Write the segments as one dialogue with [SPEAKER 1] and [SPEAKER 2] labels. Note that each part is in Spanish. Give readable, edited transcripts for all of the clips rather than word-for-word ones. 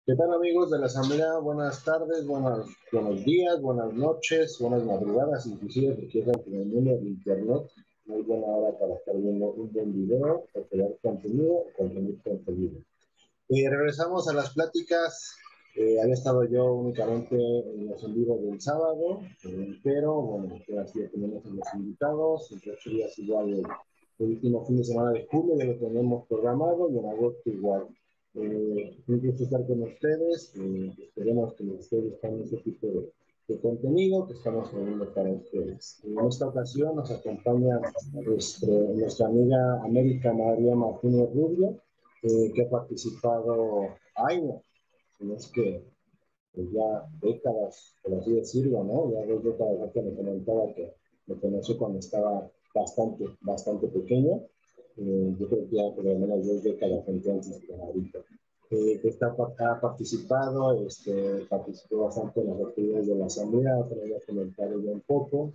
[SPEAKER 1] ¿Qué tal amigos de la Asamblea? Buenas tardes, buenos días, buenas noches, buenas madrugadas, inclusive porque es en el mundo de internet. Muy buena hora para estar viendo un buen video, o crear contenido, o consumir contenido. Regresamos a las pláticas. Había estado yo únicamente en los en vivo del sábado, pero bueno, así ya tenemos a los invitados. En 8 días igual el último fin de semana de julio ya lo tenemos programado y en agosto igual. Un gusto estar con ustedes. Esperemos que les esté gustando este tipo de contenido que estamos trayendo para ustedes. En esta ocasión nos acompaña nuestra amiga América María Martínez Rubio, que ha participado años, no es que pues ya décadas, por así decirlo, ¿no? Ya 2 décadas que me comentaba que me conoció cuando estaba bastante pequeño. Yo creo que ya por lo menos 2 décadas entonces que ahorita. Ha participado, participó bastante en las actividades de la Asamblea, pero voy a comentar ya un poco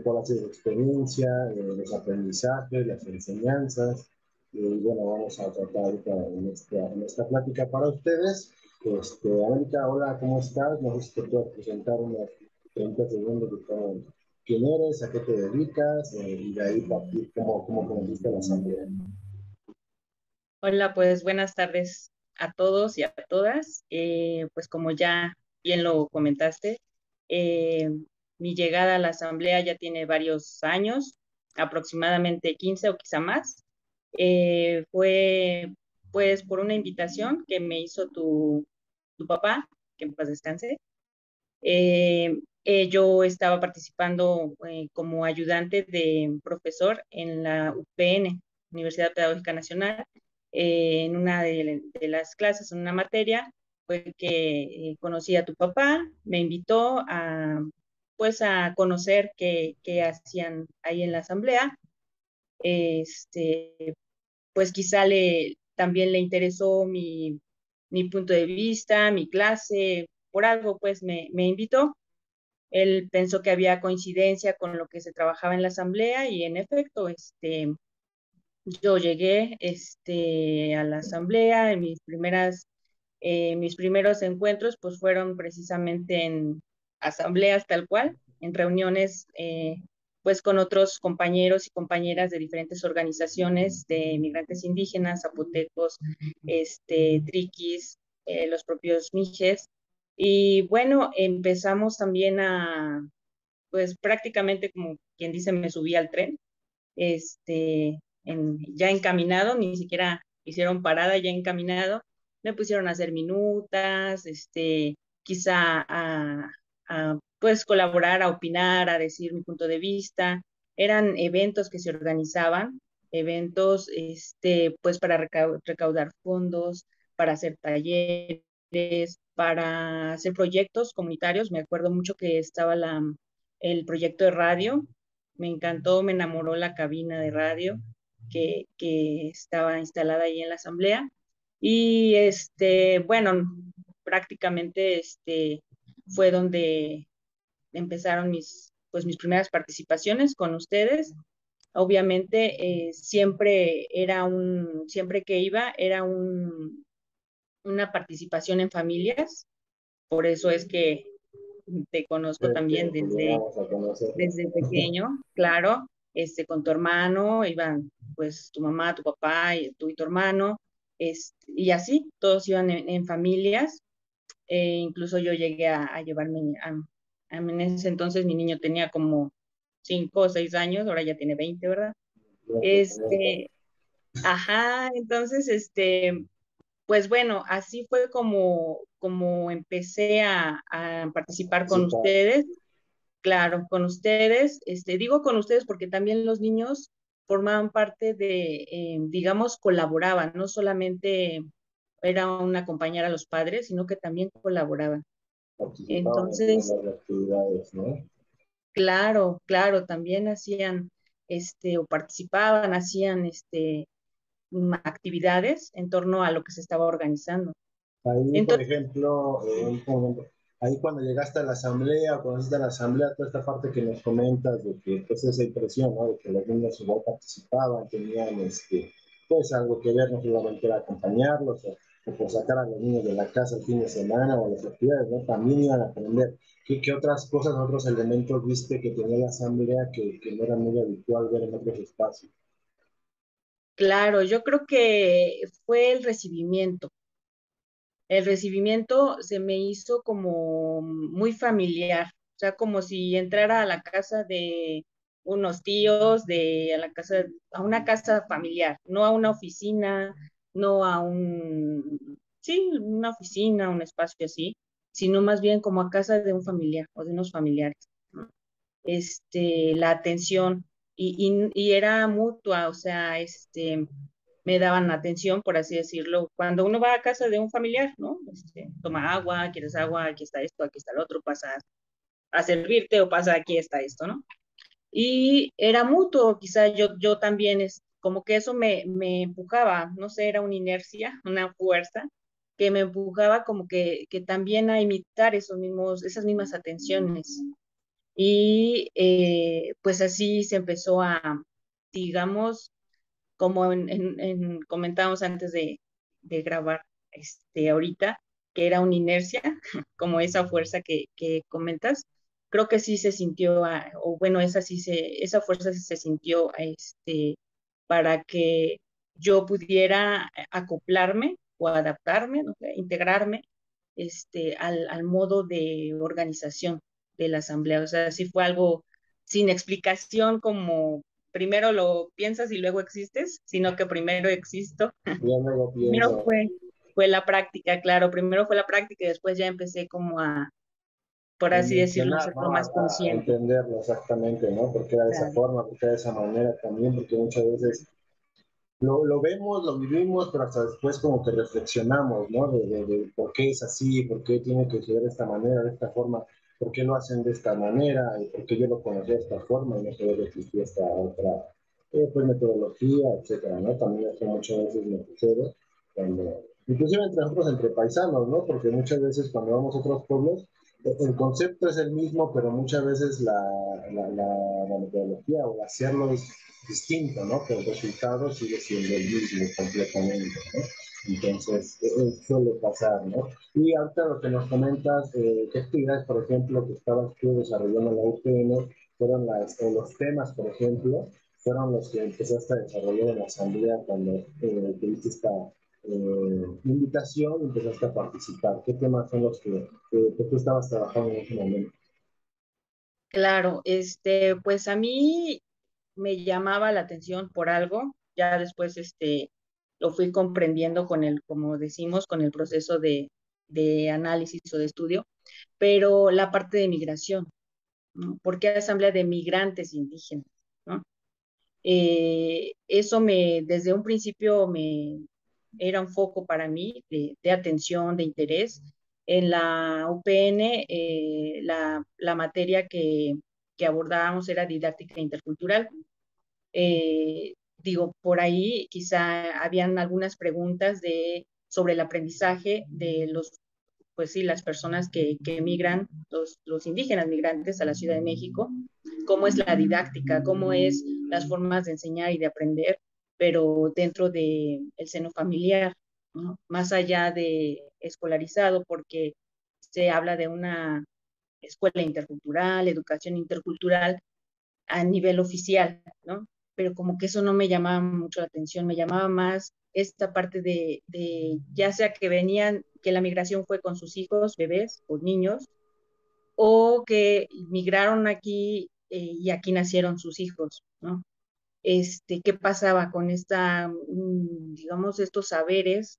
[SPEAKER 1] cuál ha sido su experiencia, los aprendizajes, las enseñanzas. Y bueno, vamos a tratar ahorita en esta plática para ustedes. América, hola, ¿cómo estás? No sé si te puedo presentar unos 30 segundos de quién eres, a qué te dedicas, y de ahí partir cómo conociste la asamblea.
[SPEAKER 2] Hola, pues buenas tardes a todos y a todas. Pues como ya bien lo comentaste, eh, mi llegada a la asamblea ya tiene varios años, aproximadamente 15 o quizá más. Fue pues por una invitación que me hizo tu papá, que en paz descanse. Yo estaba participando como ayudante de profesor en la UPN, Universidad Pedagógica Nacional, en una de las clases, en una materia, fue que conocí a tu papá, me invitó pues a conocer qué hacían ahí en la asamblea. Este, pues quizá también le interesó mi punto de vista, mi clase, por algo pues me invitó. Él pensó que había coincidencia con lo que se trabajaba en la asamblea y en efecto, yo llegué a la asamblea, en mis primeros encuentros pues fueron precisamente en asambleas tal cual, en reuniones pues con otros compañeros y compañeras de diferentes organizaciones de migrantes indígenas, zapotecos, triquis, los propios mijes. Y bueno, empezamos también pues prácticamente como quien dice, me subí al tren, ya encaminado, ni siquiera hicieron parada, ya encaminado, me pusieron a hacer minutas, quizá pues colaborar, a opinar, a decir mi punto de vista. Eran eventos que se organizaban, eventos, pues para recaudar fondos, para hacer talleres, para hacer proyectos comunitarios. Me acuerdo mucho que estaba el proyecto de radio, me encantó, me enamoró la cabina de radio que estaba instalada ahí en la asamblea. Y bueno, prácticamente fue donde empezaron mis primeras participaciones con ustedes. Obviamente, siempre que iba, era una participación en familias, por eso es que te conozco también
[SPEAKER 1] Que llegamos a conocer.
[SPEAKER 2] desde pequeño, claro, con tu hermano, iban pues tu mamá, tu papá, y tú y tu hermano, y así, todos iban en familias. Incluso yo llegué a llevarme, en ese entonces mi niño tenía como 5 o 6 años, ahora ya tiene 20, ¿verdad? Este, ajá, entonces, pues bueno, así fue como empecé a participar con
[SPEAKER 1] Participar.
[SPEAKER 2] ustedes. Claro, con ustedes, digo con ustedes porque también los niños formaban parte digamos, colaboraban, no solamente era un acompañar a los padres, sino que también colaboraban.
[SPEAKER 1] Participaban en todas
[SPEAKER 2] Entonces,
[SPEAKER 1] las actividades, ¿no?
[SPEAKER 2] claro, claro, también hacían, o participaban, hacían, actividades en torno a lo que se estaba organizando.
[SPEAKER 1] Ahí, por
[SPEAKER 2] Entonces,
[SPEAKER 1] ejemplo, ahí cuando llegaste a la asamblea, conociste a la asamblea, toda esta parte que nos comentas de que, pues, esa impresión, ¿no? De que los niños igual participaban, tenían, pues, algo que ver, no solamente era acompañarlos, o por sacar a los niños de la casa el fin de semana o a las actividades, ¿no? También iban a aprender. ¿Qué otras cosas, otros elementos viste que tenía la asamblea que no era muy habitual ver en otros espacios?
[SPEAKER 2] Claro, yo creo que fue el recibimiento. El recibimiento se me hizo como muy familiar, o sea, como si entrara a la casa de unos tíos, a una casa familiar, no a una oficina, no a sí, una oficina, un espacio así, sino más bien como a casa de un familiar o de unos familiares, ¿no? La atención y era mutua, o sea, me daban atención, por así decirlo, cuando uno va a casa de un familiar, ¿no? Toma agua, quieres agua, aquí está esto, aquí está el otro, pasa a servirte o pasa aquí está esto, ¿no? Y era mutuo, quizá yo también, como que eso me empujaba, no sé, era una inercia, una fuerza que me empujaba como que también a imitar esas mismas atenciones. Y pues así se empezó digamos, como comentábamos antes de grabar ahorita, que era una inercia, como esa fuerza que comentas, creo que sí se sintió, o bueno, esa fuerza sí se sintió para que yo pudiera acoplarme o adaptarme, no sé, integrarme al modo de organización de la asamblea. O sea, sí fue algo sin explicación como primero lo piensas y luego existes, sino que primero existo.
[SPEAKER 1] Ya no lo
[SPEAKER 2] Primero
[SPEAKER 1] pienso.
[SPEAKER 2] fue la práctica, claro, primero fue la práctica y después ya empecé como por así decirlo,
[SPEAKER 1] Dimensionar,
[SPEAKER 2] hacerlo
[SPEAKER 1] ¿no?
[SPEAKER 2] más
[SPEAKER 1] A
[SPEAKER 2] consciente.
[SPEAKER 1] entenderlo exactamente, ¿no? Porque era de esa
[SPEAKER 2] Claro,
[SPEAKER 1] forma, porque era de esa manera también, porque muchas veces lo vemos, lo vivimos, pero hasta después como que reflexionamos, ¿no? De por qué es así, por qué tiene que ser de esta manera, de esta forma, por qué lo hacen de esta manera, y por qué yo lo conocí de esta forma y no sabía que existía esta otra pues, metodología, etcétera, ¿no? También eso muchas veces me sucede, cuando, inclusive entre nosotros, entre paisanos, ¿no? Porque muchas veces cuando vamos a otros pueblos, el concepto es el mismo, pero muchas veces la metodología o hacerlo es distinto, ¿no? Pero el resultado sigue siendo el mismo completamente, ¿no? Entonces, suele pasar, ¿no? Y ahorita lo que nos comentas, ¿qué actividades, por ejemplo, que estabas tú desarrollando en la UPN, fueron los temas, por ejemplo, fueron los que empezaste a desarrollar en la asamblea cuando tuviste esta invitación y empezaste a participar? ¿Qué temas son los que tú estabas trabajando en ese momento?
[SPEAKER 2] claro, pues a mí me llamaba la atención por algo, ya después lo fui comprendiendo como decimos, con el proceso de análisis o de estudio, pero la parte de migración, ¿no? ¿Por qué asamblea de migrantes indígenas? ¿No? Eso desde un principio era un foco para mí de atención, de interés. En la UPN, la materia que abordábamos era didáctica intercultural. Digo, por ahí quizá habían algunas preguntas sobre el aprendizaje de pues sí, las personas que migran, los indígenas migrantes a la Ciudad de México, cómo es la didáctica, cómo es las formas de enseñar y de aprender, pero dentro del seno familiar, ¿no? Más allá de escolarizado, porque se habla de una escuela intercultural, educación intercultural, a nivel oficial, ¿no? Pero como que eso no me llamaba mucho la atención, me llamaba más esta parte ya sea que venían, que la migración fue con sus hijos, bebés o niños, o que migraron aquí y aquí nacieron sus hijos, ¿no? ¿Qué pasaba con digamos, estos saberes,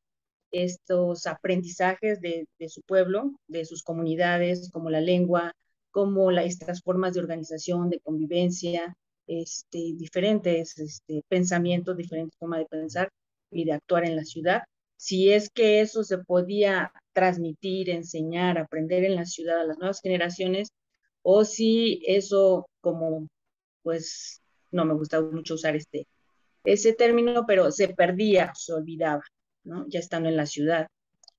[SPEAKER 2] estos aprendizajes de su pueblo, de sus comunidades, como la lengua, como estas formas de organización, de convivencia, diferentes pensamientos, diferentes formas de pensar y de actuar en la ciudad? Si es que eso se podía transmitir, enseñar, aprender en la ciudad a las nuevas generaciones, o si eso como pues no me gusta mucho usar ese término, pero se perdía, se olvidaba, ¿no? Ya estando en la ciudad.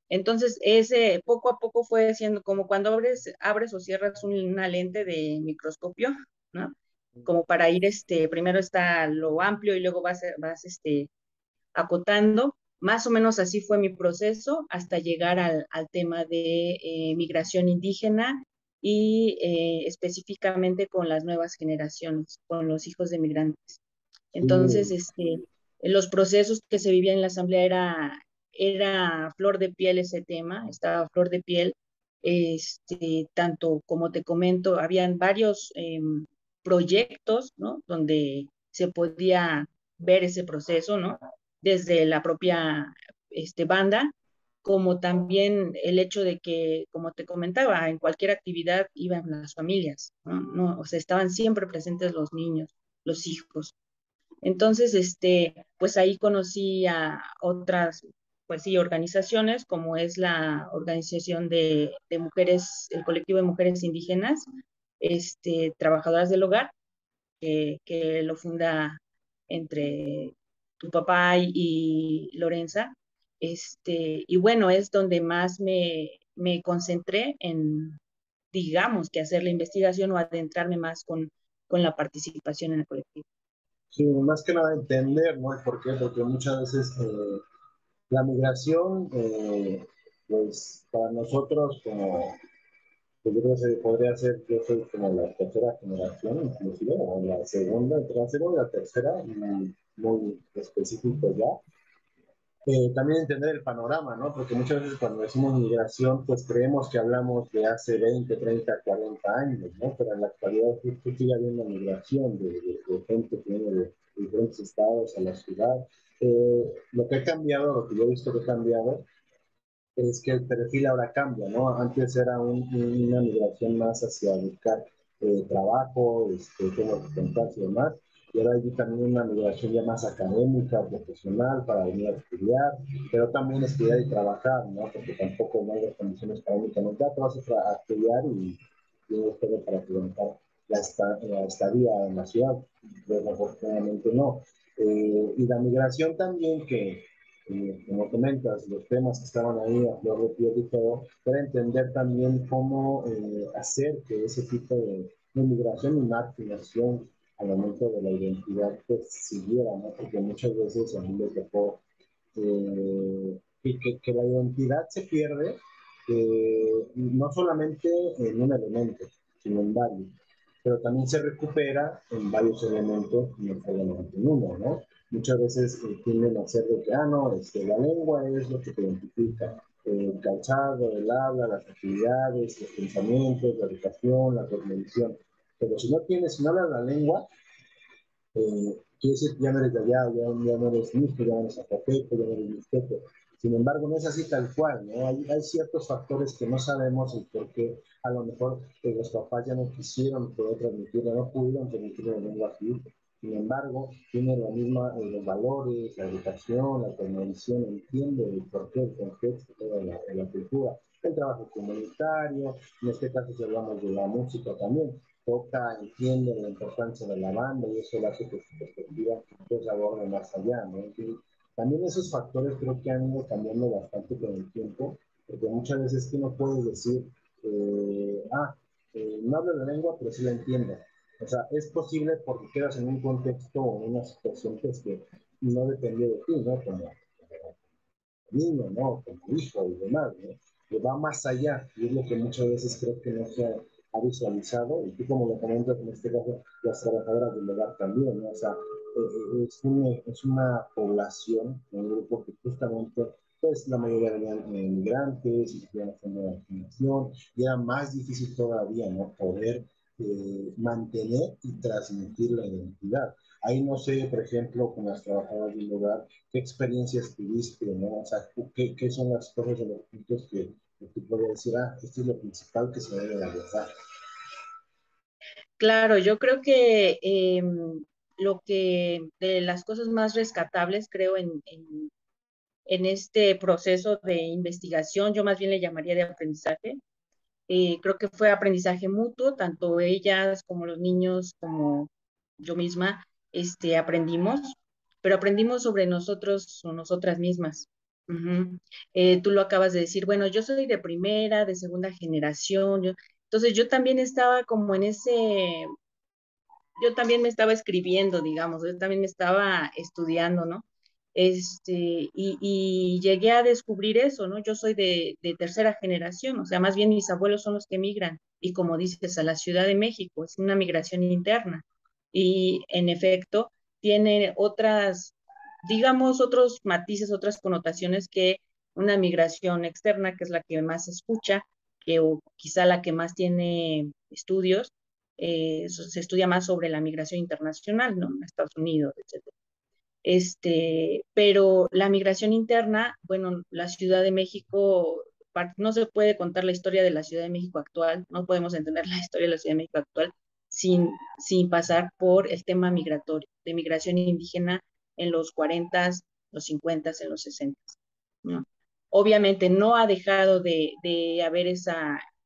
[SPEAKER 2] Entonces, ese poco a poco fue siendo como cuando abres o cierras una lente de microscopio, ¿no? Como para ir, primero está lo amplio y luego vas acotando. más o menos así fue mi proceso hasta llegar al tema de migración indígena y específicamente con las nuevas generaciones, con los hijos de migrantes. Entonces,
[SPEAKER 1] Sí,
[SPEAKER 2] los procesos que se vivían en la asamblea era flor de piel ese tema, estaba a flor de piel, tanto como te comento, habían varios proyectos, ¿no? Donde se podía ver ese proceso, ¿no? Desde la propia banda, como también el hecho de que, como te comentaba, en cualquier actividad iban las familias, ¿no? No, o sea, estaban siempre presentes los niños, los hijos. Entonces, pues ahí conocí a otras, pues sí, organizaciones, como es la organización de mujeres, el colectivo de mujeres indígenas, trabajadoras del hogar, que lo funda entre tu papá y Lorenza. Y bueno, es donde más me concentré en, digamos, que hacer la investigación o adentrarme más con la participación en el colectivo.
[SPEAKER 1] sí, más que nada entender, ¿no? ¿Por qué? Porque muchas veces la migración, pues para nosotros como, pues yo creo que se podría ser, yo soy como la tercera generación, inclusive, o la segunda, entre la segunda y la tercera, muy específico ya. También entender el panorama, ¿no? Porque muchas veces cuando decimos migración, pues creemos que hablamos de hace 20, 30, 40 años, ¿no? Pero en la actualidad justo sigue habiendo migración de gente que viene de diferentes estados a la ciudad. Lo que ha cambiado, lo que yo he visto que ha cambiado, es que el perfil ahora cambia, ¿no? Antes era una migración más hacia buscar trabajo, tengo que contarse y demás, y ahora hay también una migración ya más académica, profesional, para venir a estudiar, pero también estudiar y trabajar, ¿no? Porque tampoco no hay las condiciones para únicamente, te vas a estudiar y tienes todo para presentar la estadía en la ciudad, desafortunadamente no. Y la migración también que como comentas, los temas que estaban ahí a flor de piel y todo, para entender también cómo hacer que ese tipo de migración y marginación al momento de la identidad pues siguiera, ¿no? Porque muchas veces a mí me tocó que la identidad se pierde no solamente en un elemento, sino en varios, pero también se recupera en varios elementos, no solamente en uno, ¿no? Muchas veces tienden a hacer de que, no, la lengua es lo que te identifica, el calzado, el habla, las actividades, los pensamientos, la educación, la cosmovisión. Pero si no tienes, si no hablas la lengua, quiere decir que ya no eres de allá, ya no eres mixto, ya no eres zapoteco, ya no eres mixteco. Sin embargo, no es así tal cual, ¿no? Hay ciertos factores que no sabemos el por qué a lo mejor los papás ya no quisieron poder transmitirlo, no pudieron transmitirlo en lengua así. Sin embargo, tiene la misma, los valores, la educación, la cosmovisión, entiende el porqué, el contexto, toda la cultura, el trabajo comunitario, en este caso si hablamos de la música también, toca, entiende la importancia de la banda y eso hace que su perspectiva pues aborde más allá, ¿no? Entonces, también esos factores creo que han ido cambiando bastante con el tiempo, porque muchas veces tú no puedes decir, no hablo la lengua, pero sí la entiendo. O sea, es posible porque quedas en un contexto o en una situación pues, que no depende de ti, ¿no? Como niño, ¿no? Como hijo y demás, ¿no? Que va más allá, y es lo que muchas veces creo que no se ha visualizado, y tú como lo comentas en este caso, las trabajadoras del hogar también, ¿no? O sea, es una población, un grupo que justamente, pues la mayoría eran migrantes, y estudian haciendo la vacunación, y era más difícil todavía, ¿no? Poder mantener y transmitir la identidad. Ahí no sé, por ejemplo, con las trabajadoras del hogar, qué experiencias tuviste, ¿no? O sea, qué son las cosas de los puntos que tú puedes decir, esto es lo principal que se debe de abordar.
[SPEAKER 2] Claro, yo creo que lo que de las cosas más rescatables, creo, en este proceso de investigación, yo más bien le llamaría de aprendizaje. Creo que fue aprendizaje mutuo, tanto ellas como los niños, como yo misma, aprendimos, pero aprendimos sobre nosotros o nosotras mismas. Ujú. Tú lo acabas de decir, bueno, yo soy de primera, de segunda generación, entonces yo también estaba como en yo también me estaba escribiendo, digamos, yo también me estaba estudiando, ¿no? y llegué a descubrir eso, ¿no? Yo soy de tercera generación, o sea, más bien mis abuelos son los que migran, y como dices, a la Ciudad de México, es una migración interna, y en efecto tiene otras, digamos, otros matices, otras connotaciones que una migración externa, que es la que más se escucha, o quizá la que más tiene estudios, se estudia más sobre la migración internacional, ¿no? Estados Unidos, etcétera. Pero la migración interna, bueno, la Ciudad de México, no se puede contar la historia de la Ciudad de México actual, no podemos entender la historia de la Ciudad de México actual sin pasar por el tema migratorio, de migración indígena en los 40, los 50, en los 60, ¿no? Obviamente no ha dejado de haber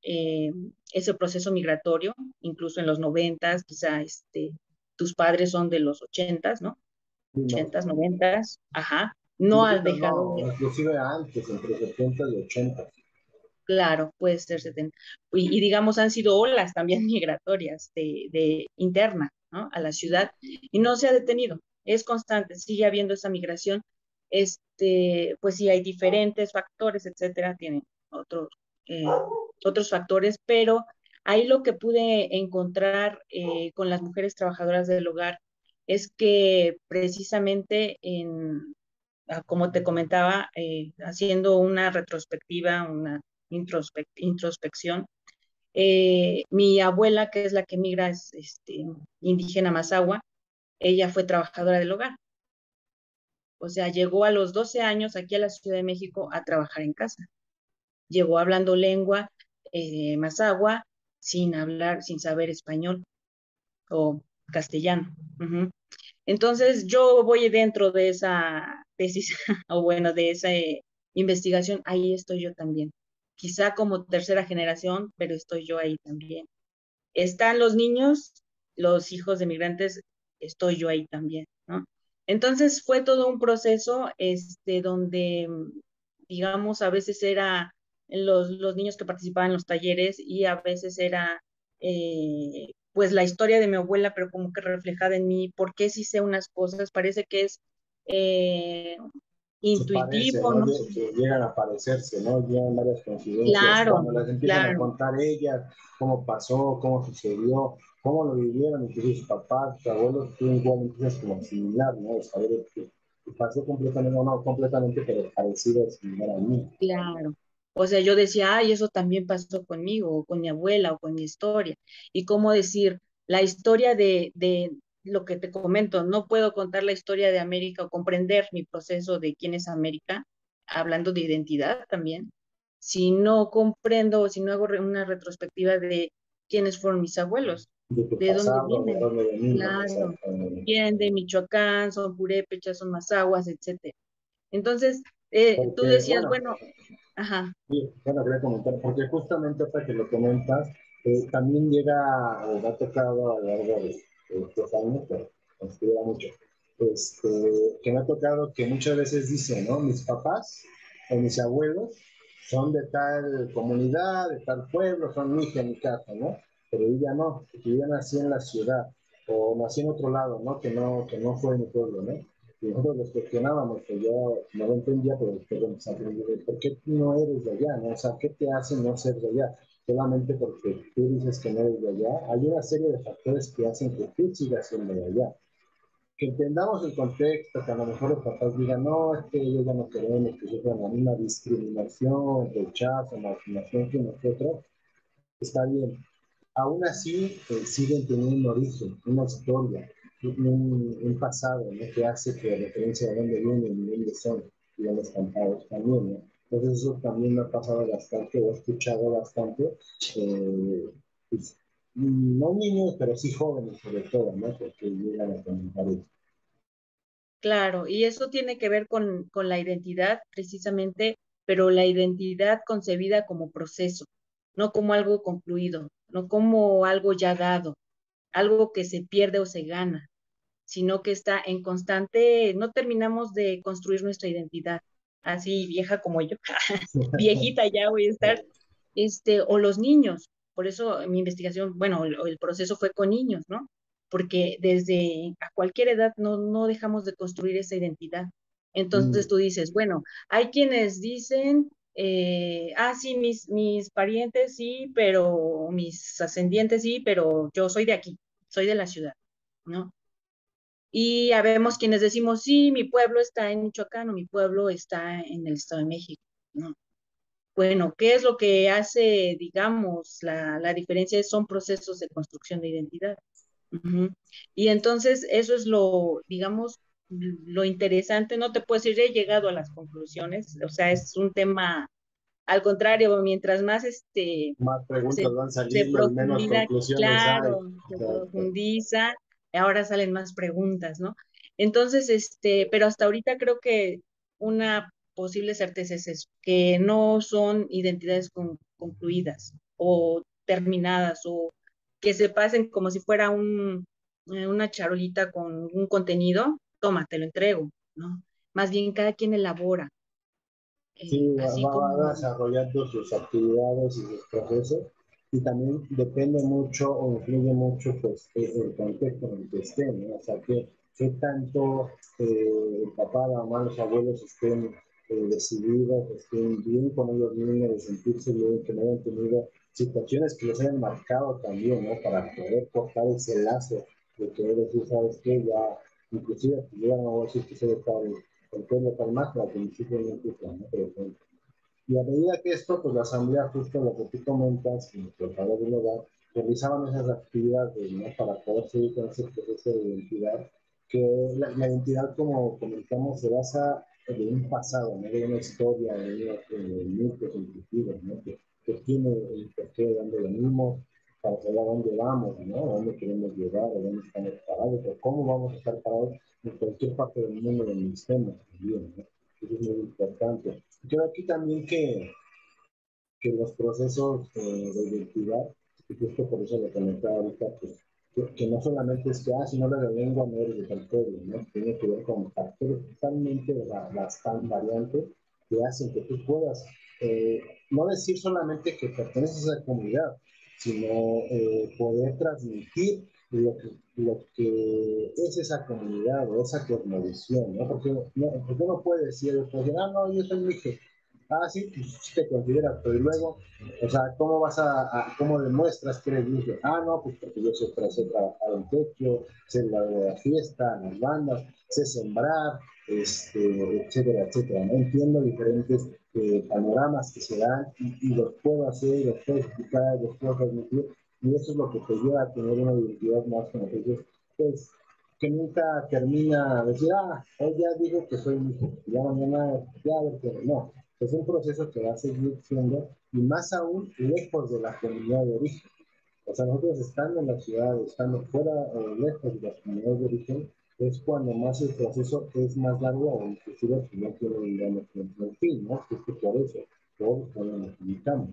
[SPEAKER 2] eh, ese proceso migratorio, incluso en los 90, quizá tus padres son de los 80, ¿no?
[SPEAKER 1] Sí, más o
[SPEAKER 2] 80s,
[SPEAKER 1] menos.
[SPEAKER 2] 90s, ajá,
[SPEAKER 1] Sí,
[SPEAKER 2] no ha
[SPEAKER 1] no,
[SPEAKER 2] dejado
[SPEAKER 1] no,
[SPEAKER 2] de,
[SPEAKER 1] inclusive antes, entre 70 y 80.
[SPEAKER 2] claro, puede ser 70, y digamos han sido olas también migratorias de interna, ¿no? A la ciudad, y no se ha detenido, es constante, sigue habiendo esa migración, pues sí hay diferentes factores, etcétera, tienen otros, eh, otros factores, pero ahí lo que pude encontrar con las mujeres trabajadoras del hogar es que precisamente como te comentaba, haciendo una retrospectiva, una introspección, mi abuela, que es la que migra, es indígena Mazahua, ella fue trabajadora del hogar. O sea, llegó a los 12 años aquí a la Ciudad de México a trabajar en casa. Llegó hablando lengua Mazahua sin hablar, sin saber español o castellano. Ujú. Entonces, yo voy dentro de esa tesis, o bueno, de esa investigación, ahí estoy yo también. Quizá como tercera generación, pero estoy yo ahí también. Están los niños, los hijos de migrantes, estoy yo ahí también, ¿no? Entonces fue todo un proceso, donde, digamos, a veces era los niños que participaban en los talleres y a veces era, pues, la historia de mi abuela, pero como que reflejada en mí, por qué sí sé unas cosas, parece que es eh,
[SPEAKER 1] Se parece,
[SPEAKER 2] intuitivo,
[SPEAKER 1] ¿no?
[SPEAKER 2] no sé.
[SPEAKER 1] Que llegan a parecerse, ¿no? Llegan varias coincidencias.
[SPEAKER 2] Claro,
[SPEAKER 1] Cuando las empiezan a
[SPEAKER 2] claro.
[SPEAKER 1] contar ellas, cómo pasó, cómo sucedió, cómo lo vivieron, incluso sus papás, sus abuelos, tú igual empiezas como a asimilar, ¿no? De saber que pasó completamente, no completamente, pero parecido a similar a mí.
[SPEAKER 2] Claro. O sea, yo decía, ay, eso también pasó conmigo, o con mi abuela, o con mi historia. Y cómo decir, la historia de lo que te comento, no puedo contar la historia de América o comprender mi proceso de quién es América, hablando de identidad también, si no comprendo, si no hago una retrospectiva de quiénes fueron mis abuelos,
[SPEAKER 1] De tu
[SPEAKER 2] de dónde
[SPEAKER 1] pasado, de
[SPEAKER 2] vienen.
[SPEAKER 1] dónde venimos,
[SPEAKER 2] Claro,
[SPEAKER 1] exactamente.
[SPEAKER 2] vienen de Michoacán, son purépechas, son mazahuas, etcétera. Entonces, tú
[SPEAKER 1] Porque,
[SPEAKER 2] decías,
[SPEAKER 1] bueno,
[SPEAKER 2] bueno, ajá,
[SPEAKER 1] sí, bueno, quería comentar, porque justamente hasta que lo comentas, también llega, o me ha tocado a lo largo de estos años, pero considera mucho, este, que me ha tocado que muchas veces dicen, ¿no? Mis papás o mis abuelos son de tal comunidad, de tal pueblo, son mi hija, mi casa, ¿no? Pero ella no, porque yo nací en la ciudad, o nací en otro lado, ¿no? Que no fue mi pueblo, ¿no? Y nosotros los cuestionábamos, que yo no lo entendía, pero después empezamos a entender, ¿por qué tú no eres de allá? ¿No? O sea, ¿qué te hace no ser de allá? Solamente porque tú dices que no eres de allá. Hay una serie de factores que hacen que tú sigas siendo de allá. Que entendamos el contexto, que a lo mejor los papás digan, no, es que ellos ya no queremos que sufran la misma discriminación, rechazo, marginación que nosotros, está bien. Aún así, siguen teniendo un origen, una historia, un pasado, ¿no? Que hace que referencia a dónde vienen y dónde son, y dónde están parados también, ¿no? Entonces eso también me ha pasado bastante, o he escuchado bastante, pues, no niños, pero sí jóvenes sobre todo, ¿no? Porque llegan a comentar eso.
[SPEAKER 2] claro, y eso tiene que ver con la identidad precisamente, pero la identidad concebida como proceso, no como algo concluido, no como algo ya dado, algo que se pierde o se gana, sino que está en constante, no terminamos de construir nuestra identidad, así vieja como yo, viejita ya voy a estar, o los niños. Por eso mi investigación, bueno, el proceso fue con niños, ¿no? Porque desde a cualquier edad no dejamos de construir esa identidad. Entonces
[SPEAKER 1] Mm,
[SPEAKER 2] tú dices, bueno, hay quienes dicen, sí, mis parientes sí, pero mis ascendientes sí, pero yo soy de aquí, soy de la ciudad, ¿no? Y habemos quienes decimos, sí, mi pueblo está en Michoacán o mi pueblo está en el Estado de México, ¿no? Bueno, ¿qué es lo que hace, digamos, la diferencia? Son procesos de construcción de identidad. Ujú. Y entonces eso es lo, digamos, lo interesante. No te puedo decir, he llegado a las conclusiones, o sea, es un tema, al contrario, mientras más
[SPEAKER 1] más preguntas
[SPEAKER 2] se,
[SPEAKER 1] van
[SPEAKER 2] se
[SPEAKER 1] saliendo y menos
[SPEAKER 2] profundiza,
[SPEAKER 1] conclusiones hay.
[SPEAKER 2] claro, se
[SPEAKER 1] Exacto.
[SPEAKER 2] profundiza, ahora salen más preguntas, ¿no? Entonces, pero hasta ahorita creo que una posible certeza es eso, que no son identidades concluidas o terminadas o que se pasen como si fuera una charolita con un contenido, toma, te lo entrego, ¿no? Más bien cada quien elabora,
[SPEAKER 1] Sí,
[SPEAKER 2] así
[SPEAKER 1] va
[SPEAKER 2] como,
[SPEAKER 1] desarrollando sus actividades y sus procesos y también depende mucho o influye mucho pues el contexto en el que estén, ¿no? O sea, que tanto el papá, la mamá, los abuelos estén decididos, estén bien con ellos mismos, de sentirse bien, que no hayan tenido situaciones que los hayan marcado también, ¿no? Para poder cortar ese lazo de que decir, ¿sabes qué? Ya, inclusive, pues, yo ya no voy a decir que soy de tal el pueblo calma para que el municipio no cumpla, ¿no? Por ejemplo. Y a medida que esto, pues la asamblea, justo lo que tú comentas, y por favor del hogar, realizaban esas actividades, ¿no? Para poder seguir con ese proceso de identidad, que la identidad, como comentamos, se basa en un pasado, ¿no? De una historia, de unos mitos intuitivos, ¿no? Que tiene el porqué de dónde venimos, para saber a dónde vamos, ¿no? A dónde queremos llegar, a dónde estamos parados, o cómo vamos a estar parados en cualquier parte del mundo donde estemos también, ¿no? Eso es muy importante. Creo aquí también que los procesos de identidad, y justo por eso lo comentaba ahorita, pues, que no solamente es que, si no le de lengua, no eres de tal pueblo, ¿no? Tiene que ver con factores totalmente bastante variantes que hacen que tú puedas, eh, no decir solamente que perteneces a esa comunidad, sino poder transmitir lo que es esa comunidad o esa cosmovisión, ¿no? Porque no puede decir, pues, no, yo soy Mije. Sí, pues sí te consideras, pero luego, o sea, ¿cómo cómo demuestras que eres virgen? No, pues porque yo sé trabajar en techo, sé la fiesta, las bandas, sé sembrar, etcétera, etcétera. No entiendo diferentes panoramas que se dan y los puedo hacer, los puedo explicar, los puedo transmitir, y eso es lo que te lleva a tener una identidad más, como te dices, pues, que nunca termina de decir, hoy ya digo que soy hijo, ya mañana, ya, pero no, es un proceso que va a seguir siendo, y más aún lejos de la comunidad de origen. O sea, nosotros estando en la ciudad, estando fuera o lejos de las comunidades de origen, es cuando más el proceso es más largo o inclusive que no tiene, digamos, el fin, ¿no? Que es que por eso, por cuando nos ubicamos.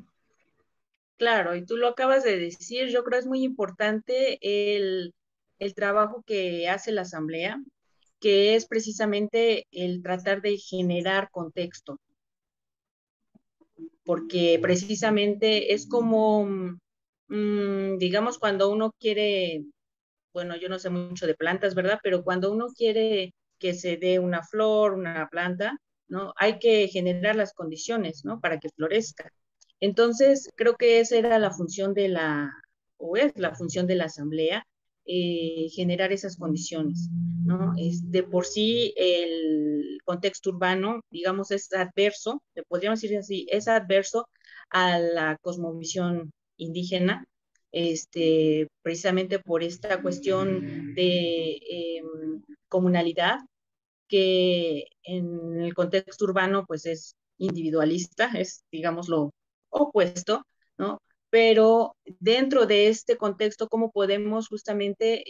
[SPEAKER 2] claro, y tú lo acabas de decir, yo creo es muy importante el trabajo que hace la asamblea, que es precisamente el tratar de generar contexto, porque precisamente es como, digamos, cuando uno quiere, bueno, yo no sé mucho de plantas, ¿verdad? Pero cuando uno quiere que se dé una flor, una planta, ¿no? Hay que generar las condiciones, ¿no? Para que florezca. Entonces, creo que esa era la función o es la función de la asamblea, generar esas condiciones, ¿no? De por sí el contexto urbano, digamos, es adverso, le podríamos decir así, es adverso a la cosmovisión indígena, precisamente por esta cuestión de comunalidad que en el contexto urbano pues es individualista, es digamos lo opuesto, ¿no? Pero dentro de este contexto, ¿cómo podemos justamente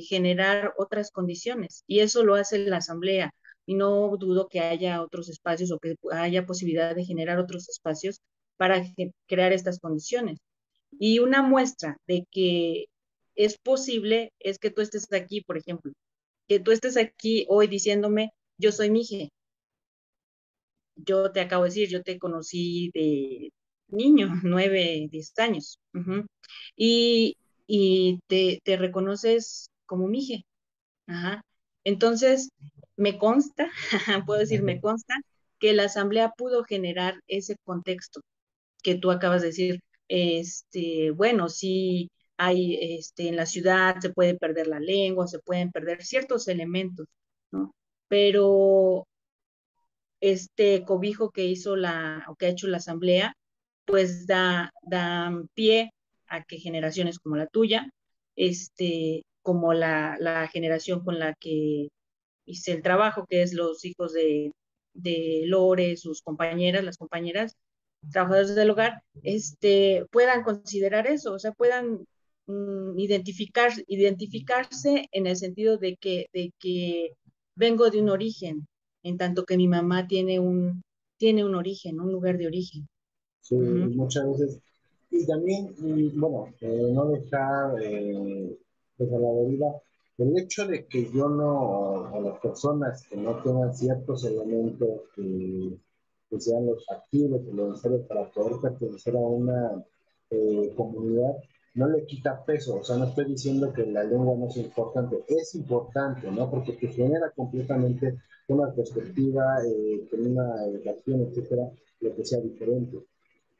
[SPEAKER 2] generar otras condiciones? Y eso lo hace la Asamblea. Y no dudo que haya otros espacios o que haya posibilidad de generar otros espacios para crear estas condiciones. Y una muestra de que es posible es que tú estés aquí, por ejemplo, que tú estés aquí hoy diciéndome, yo soy Mije, yo te acabo de decir, yo te conocí de niño, 9, 10 años, y, y te reconoces como Mije. Ajá. Entonces, me consta, puedo decir, me consta que la asamblea pudo generar ese contexto que tú acabas de decir. Bueno, sí hay, en la ciudad se puede perder la lengua, se pueden perder ciertos elementos, ¿no? Pero este cobijo que hizo o que ha hecho la asamblea, pues da pie a que generaciones como la tuya, como la generación con la que hice el trabajo, que es los hijos de Lore, sus compañeras, las compañeras, trabajadores del hogar, puedan considerar eso, o sea, puedan identificarse en el sentido de que vengo de un origen, en tanto que mi mamá tiene un origen, un lugar de origen.
[SPEAKER 1] Sí,
[SPEAKER 2] Ujú.
[SPEAKER 1] muchas veces. Y también, bueno, no dejar pues a la deriva el hecho de que yo no, a las personas que no tengan ciertos elementos que sean los activos y los necesarios para poder pertenecer a una comunidad, no le quita peso. O sea, no estoy diciendo que la lengua no es importante, ¿no? Porque te genera completamente una perspectiva, con una educación, etcétera, lo que sea diferente,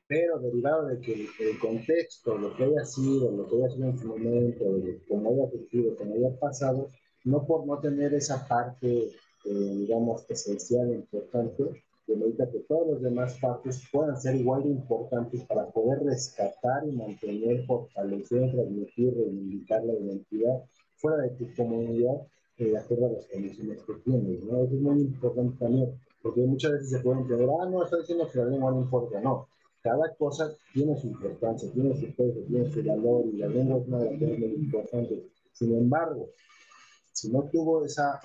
[SPEAKER 1] pero derivado de que el contexto, lo que haya sido, lo que haya sido en su momento, como haya surgido, como haya pasado, no por no tener esa parte, digamos, esencial e importante, que necesita que todas las demás partes puedan ser igual de importantes para poder rescatar y mantener, fortalecer, transmitir, reivindicar la identidad fuera de tu comunidad, de acuerdo a las condiciones que tienes, ¿no? Eso es muy importante también, porque muchas veces se puede entender, no, está diciendo que la lengua no importa, no, cada cosa tiene su importancia, tiene su peso, tiene su valor, y la lengua es una de las cosas muy importantes. Sin embargo, si no tuvo esa,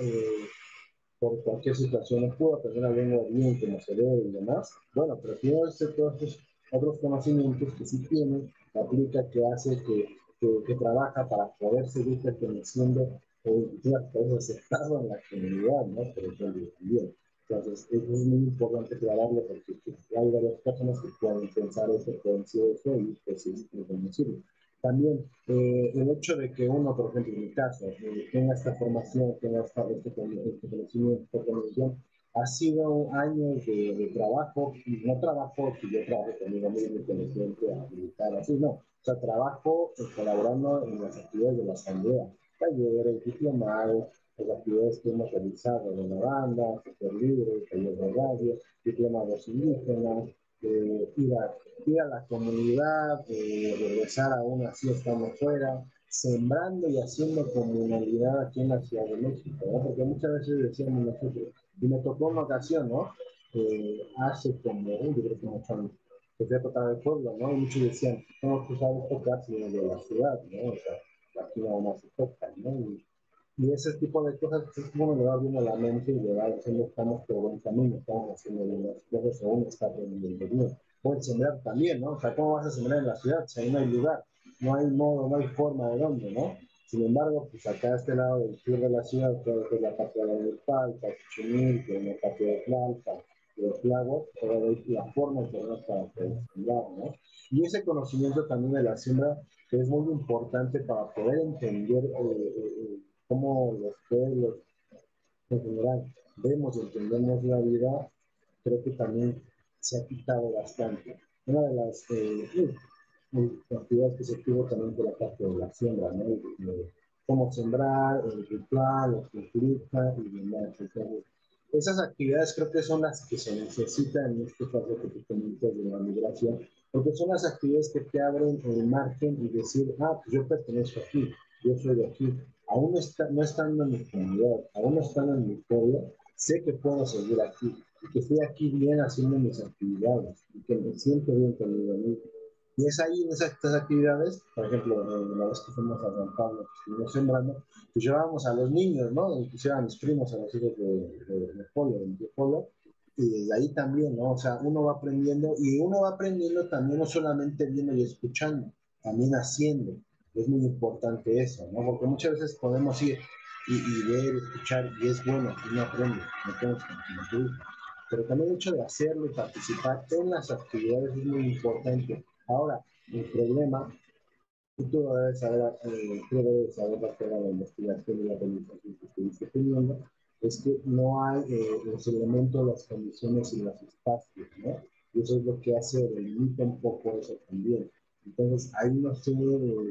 [SPEAKER 1] por cualquier situación, no pudo aprender la lengua bien como se debe y demás, bueno, pero tiene todos estos otros conocimientos que sí tiene, que aplica, que hace, que trabaja para poder seguir perteneciendo o inclusive poder aceptado en la comunidad, ¿no? Por ejemplo, también. Entonces, es muy importante aclararlo porque pues, hay varias personas que pueden pensar eso, pueden decir eso y pues es reconocible. También el hecho de que uno, por ejemplo, en mi caso, tenga esta formación, tenga este conocimiento, esta conexión, ha sido años de trabajo, y no trabajo que yo trabajo conmigo mismo, con el cliente, habilitar, así, no. O sea, trabajo colaborando en las actividades de la asamblea, talleres, diplomados, las actividades que hemos realizado de la banda, super libre, taller de radio, diplomados indígenas, ir a la comunidad, regresar aún así estando fuera, sembrando y haciendo comunalidad aquí en la Ciudad de México, ¿no? Porque muchas veces decíamos nosotros, y me tocó una ocasión, ¿no? Hace como, yo creo que muchos años, que fui a tocar el pueblo, ¿no? Y muchos decían, no, tú sabes tocar si eres de la ciudad, ¿no? O sea, aquí nada más se toca, ¿no? Y ese tipo de cosas, pues, uno le va viendo la mente y le va diciendo, estamos por buen camino, estamos haciendo bien las cosas, o uno está aprendiendo bien. Pueden sembrar también, ¿no? O sea, ¿cómo vas a sembrar en la ciudad? Si ahí no hay lugar, no hay modo, no hay forma de dónde, ¿no? Sin embargo, pues acá a este lado del sur de la ciudad, puede ser la parte de Palpa, Chichimilco, la parte de Tlalpan, los lagos, pero hay la forma de para poder sembrar, ¿no? Y ese conocimiento también de la siembra que es muy importante para poder entender cómo los pueblos en general vemos y entendemos la vida, creo que también se ha quitado bastante. Una de las actividades que se tuvo también por la parte de la siembra, ¿no? Cómo sembrar, el ritual, lo que implica y demás. Entonces, esas actividades creo que son las que se necesitan en este caso que tú comentas de la migración, porque son las actividades que te abren el margen y decir, pues yo pertenezco aquí, yo soy de aquí, aún no estando en mi comunidad, aún no estando en mi pueblo, sé que puedo seguir aquí y que estoy aquí bien haciendo mis actividades y que me siento bien conmigo mismo. Y es ahí en esas actividades, por ejemplo, la vez que fuimos a San Pablo, que estuvimos sembrando, pues llevábamos a los niños, ¿no? Inclusive a mis primos, a los hijos de Polo, de Polo, y desde ahí también, ¿no? O sea, uno va aprendiendo y uno va aprendiendo también no solamente viendo y escuchando, también haciendo. Es muy importante eso, ¿no? Porque muchas veces podemos ir y ver, escuchar, y es bueno, y uno aprende, no tenemos que como pero también el hecho de hacerlo y participar en las actividades es muy importante. Ahora, el problema, tú debes saber la carrera de investigación y la realización que estuviste teniendo, es que no hay los elementos, las condiciones y los espacios, ¿no? Y eso es lo que hace, delimita un poco eso también. Entonces, ahí no sé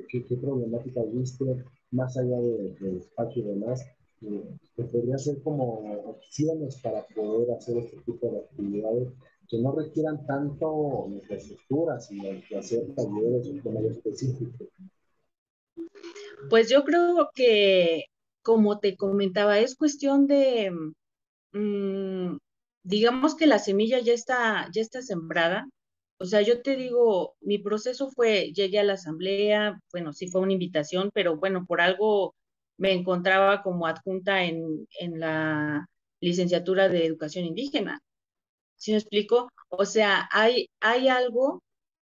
[SPEAKER 1] qué problemáticas viste, más allá del espacio y demás, que podría ser como opciones para poder hacer este tipo de actividades que no requieran tanto infraestructura, sino que hacer talleres o temas específicos.
[SPEAKER 2] Pues yo creo que, como te comentaba, es cuestión de, mm, digamos que la semilla ya está sembrada. O sea, yo te digo, mi proceso fue, llegué a la asamblea, bueno, sí fue una invitación, pero bueno, por algo me encontraba como adjunta en la licenciatura de educación indígena. ¿Sí me explico? O sea, hay algo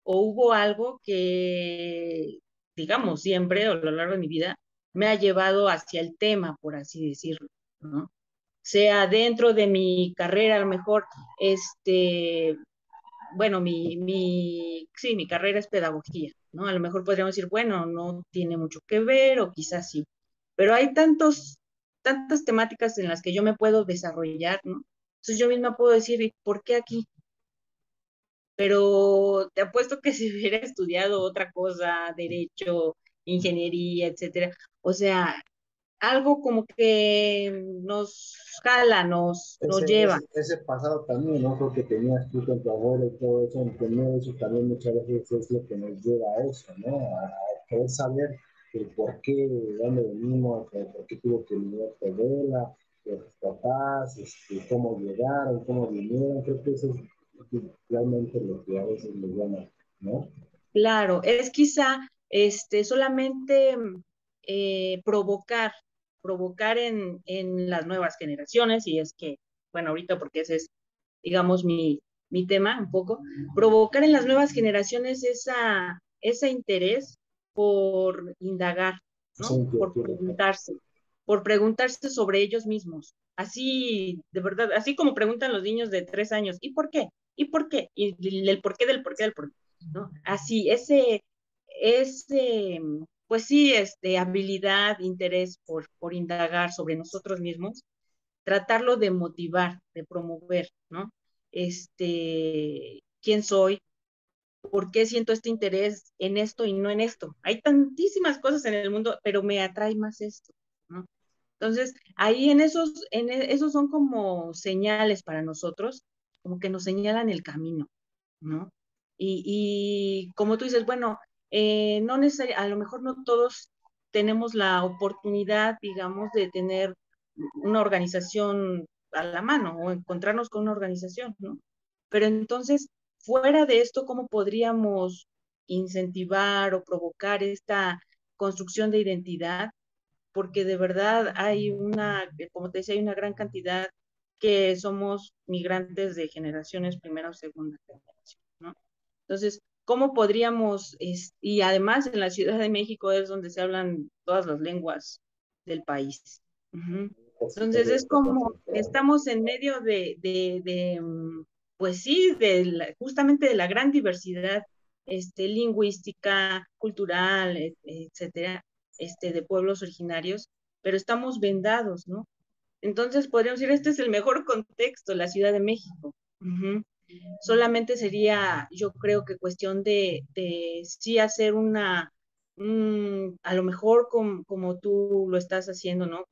[SPEAKER 2] o hubo algo que, digamos, siempre a lo largo de mi vida me ha llevado hacia el tema, por así decirlo, ¿no? Sea dentro de mi carrera, a lo mejor, bueno, sí, mi carrera es pedagogía, ¿no? A lo mejor podríamos decir, bueno, no tiene mucho que ver, o quizás sí, pero hay tantas temáticas en las que yo me puedo desarrollar, ¿no? Entonces yo misma puedo decir, ¿y por qué aquí? Pero te apuesto que si hubiera estudiado otra cosa, derecho, ingeniería, etcétera, o sea, algo como que nos jala, nos lleva.
[SPEAKER 1] Ese pasado también, ¿no? Creo que tenías tú con tu abuelo y todo eso, entender eso también muchas veces es lo que nos lleva a eso, ¿no? A querer saber el por qué, de dónde venimos, por qué tuvo que venir tu abuela, tus papás, cómo llegaron, cómo vinieron, creo que eso es realmente lo que a veces nos llama, ¿no?
[SPEAKER 2] Claro, es quizá solamente provocar en las nuevas generaciones, y es que, bueno, ahorita porque ese es, digamos, mi tema un poco, provocar en las nuevas generaciones ese interés por indagar,
[SPEAKER 1] Esa
[SPEAKER 2] ¿no?
[SPEAKER 1] inquietud.
[SPEAKER 2] Por preguntarse sobre ellos mismos. Así, de verdad, así como preguntan los niños de 3 años, ¿y por qué? ¿Y por qué? Y el por qué del por qué del por qué. ¿No? Así, ese, pues sí, habilidad, interés por indagar sobre nosotros mismos, tratarlo de motivar, de promover, ¿no? ¿Quién soy? ¿Por qué siento este interés en esto y no en esto? Hay tantísimas cosas en el mundo, pero me atrae más esto, ¿no? Entonces, ahí esos son como señales para nosotros, como que nos señalan el camino, ¿no? Y como tú dices, bueno, no necesariamente, a lo mejor no todos tenemos la oportunidad, digamos, de tener una organización a la mano o encontrarnos con una organización, ¿no? Pero entonces, fuera de esto, ¿cómo podríamos incentivar o provocar esta construcción de identidad? Porque de verdad como te decía, hay una gran cantidad que somos migrantes de generaciones primera o segunda generación, ¿no? Entonces, ¿cómo podríamos, y además en la Ciudad de México es donde se hablan todas las lenguas del país? Ujú. Entonces, es como, estamos en medio pues sí, justamente de la gran diversidad lingüística, cultural, etcétera, de pueblos originarios, pero estamos vendados, ¿no? Entonces, podríamos decir, este es el mejor contexto, la Ciudad de México. Ujú. Solamente sería, yo creo que cuestión de sí hacer a lo mejor como tú lo estás haciendo, ¿no?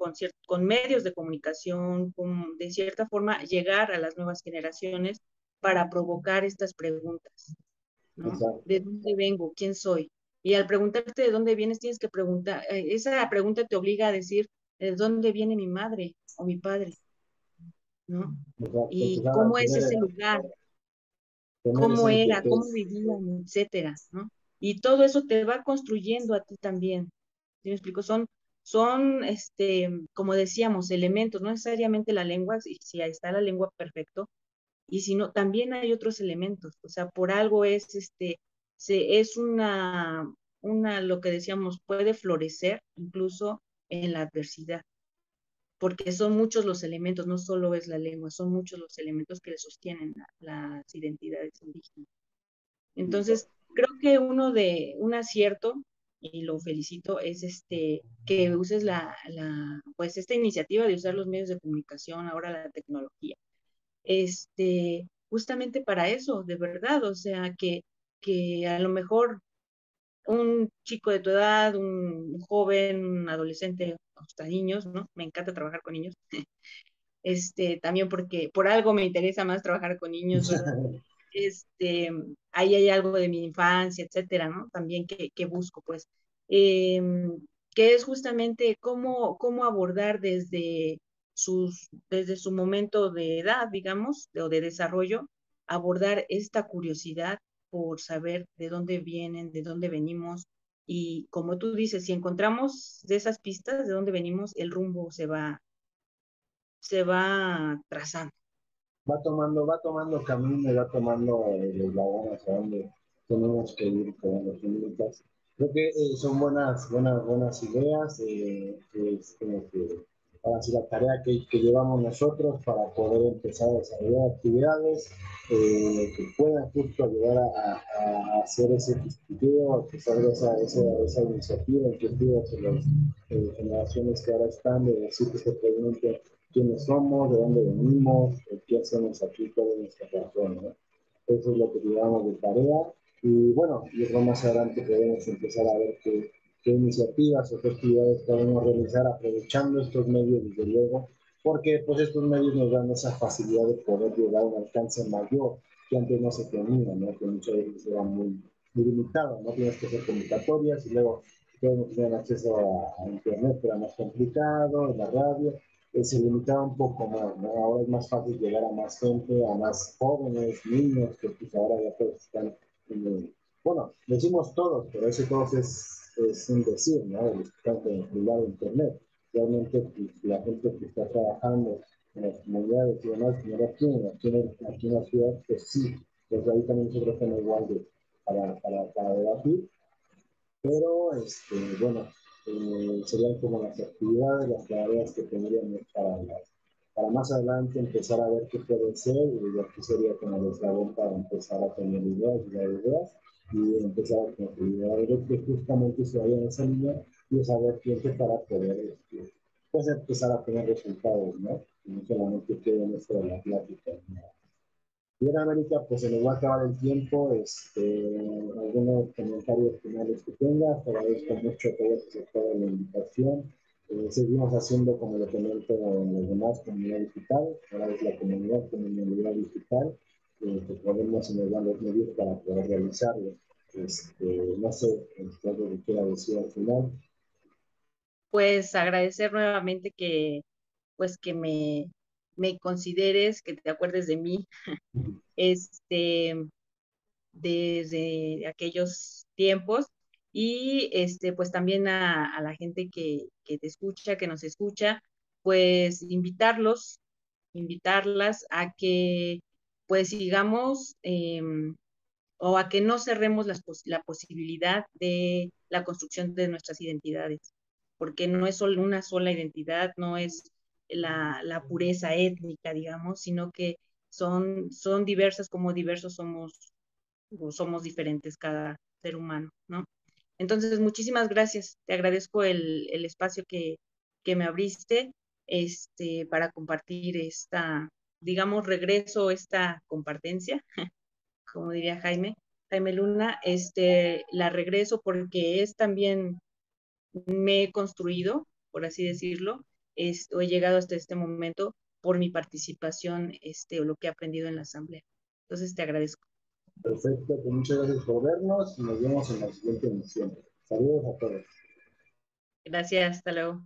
[SPEAKER 2] Con medios de comunicación, de cierta forma llegar a las nuevas generaciones para provocar estas preguntas, ¿no? ¿De
[SPEAKER 1] Exacto.
[SPEAKER 2] dónde vengo? ¿Quién soy? Y al preguntarte de dónde vienes, tienes que preguntar, esa pregunta te obliga a decir, ¿de dónde viene mi madre o mi padre? ¿No?
[SPEAKER 1] Exacto.
[SPEAKER 2] Y
[SPEAKER 1] Empezar a
[SPEAKER 2] cómo es ese lugar,
[SPEAKER 1] tener esa
[SPEAKER 2] cómo era,
[SPEAKER 1] inquietud.
[SPEAKER 2] cómo vivían, etcétera, ¿no? Y todo eso te va construyendo a ti también. ¿Sí me explico? Como decíamos, elementos, no necesariamente la lengua, si ahí está la lengua, perfecto, y si no, también hay otros elementos, o sea, por algo es lo que decíamos, puede florecer incluso en la adversidad, porque son muchos los elementos, no solo es la lengua, son muchos los elementos que le sostienen las identidades indígenas. Entonces, creo que un acierto y lo felicito, es que uses pues esta iniciativa de usar los medios de comunicación, ahora la tecnología, justamente para eso, de verdad, o sea, que a lo mejor un chico de tu edad, un joven, un adolescente, hasta niños, ¿no? Me encanta trabajar con niños, también porque por algo me interesa más trabajar con niños, ¿verdad? este, Ahí hay algo de mi infancia, etcétera, ¿no? También que busco, pues, eh, que es justamente cómo abordar desde su momento de edad, digamos, o de desarrollo, abordar esta curiosidad por saber de dónde vienen, de dónde venimos, y como tú dices, si encontramos de esas pistas de dónde venimos, el rumbo se va trazando.
[SPEAKER 1] Va tomando camino y va tomando los vagones a donde tenemos que ir con los límites. Creo que son buenas ideas. Es como que ahora sí la tarea que llevamos nosotros para poder empezar a desarrollar actividades que puedan justo ayudar a hacer ese distintivo, a que salga esa iniciativa, iniciativa hacia las generaciones que ahora están, de decir que se pregunten quiénes somos, de dónde venimos, qué hacemos aquí, cuál es nuestra razón, ¿no? Eso es lo que llevamos de tarea. Y bueno, yo creo más adelante podemos empezar a ver qué iniciativas o qué actividades podemos realizar aprovechando estos medios, desde luego, porque pues estos medios nos dan esa facilidad de poder llegar a un alcance mayor que antes no se tenía, ¿no? Que muchas veces era muy limitado, ¿no? Tienes que hacer convocatorias y luego todos no tenían acceso a internet, pero era más complicado, la radio, se limitaba un poco más, ¿no? Ahora es más fácil llegar a más gente, a más jóvenes, niños, que pues ahora ya todos están, bueno, decimos todos, pero ese todos es un decir, ¿no? De los que están con el lado de internet. Realmente pues, la gente que está trabajando en las comunidades y demás, que no la tienen aquí en la ciudad, pues sí, pues ahí también nosotros tenemos igual para debatir, pero bueno, serían como las actividades, las tareas que tendríamos para más adelante empezar a ver qué puede ser, y aquí sería como el eslabón para empezar a tener ideas y empezar a construir, a ver que justamente se vaya en esa línea y saber tiempo para poder pues empezar a tener resultados, ¿no? Y no solamente quede en esto de la plática, ¿no? Bien, América, pues se nos va a acabar el tiempo. Algunos comentarios finales que tengas, te agradezco mucho que hayas aceptado la invitación. Seguimos haciendo, como lo comento, en los demás, comunidad digital, ahora es la comunidad digital, que podemos, y nos dan los medios para poder realizarlo. No sé, algo que quiera decir al final.
[SPEAKER 2] Pues agradecer nuevamente pues que me consideres, que te acuerdes de mí, este, desde aquellos tiempos, y pues también a la gente que te escucha, que nos escucha, pues invitarlas a que pues sigamos, o a que no cerremos la posibilidad de la construcción de nuestras identidades, porque no es solo una sola identidad, no es la pureza étnica, digamos, sino que son diversas, como diversos somos diferentes cada ser humano, ¿no? Entonces, muchísimas gracias. Te agradezco el espacio que me abriste, para compartir digamos, regreso esta compartencia, como diría Jaime Luna, la regreso porque es también, me he construido, por así decirlo, he llegado hasta este momento por mi participación, o lo que he aprendido en la asamblea. Entonces, te agradezco.
[SPEAKER 1] Perfecto, pues muchas gracias por vernos y nos vemos en la siguiente emisión. Saludos a todos.
[SPEAKER 2] Gracias, hasta luego.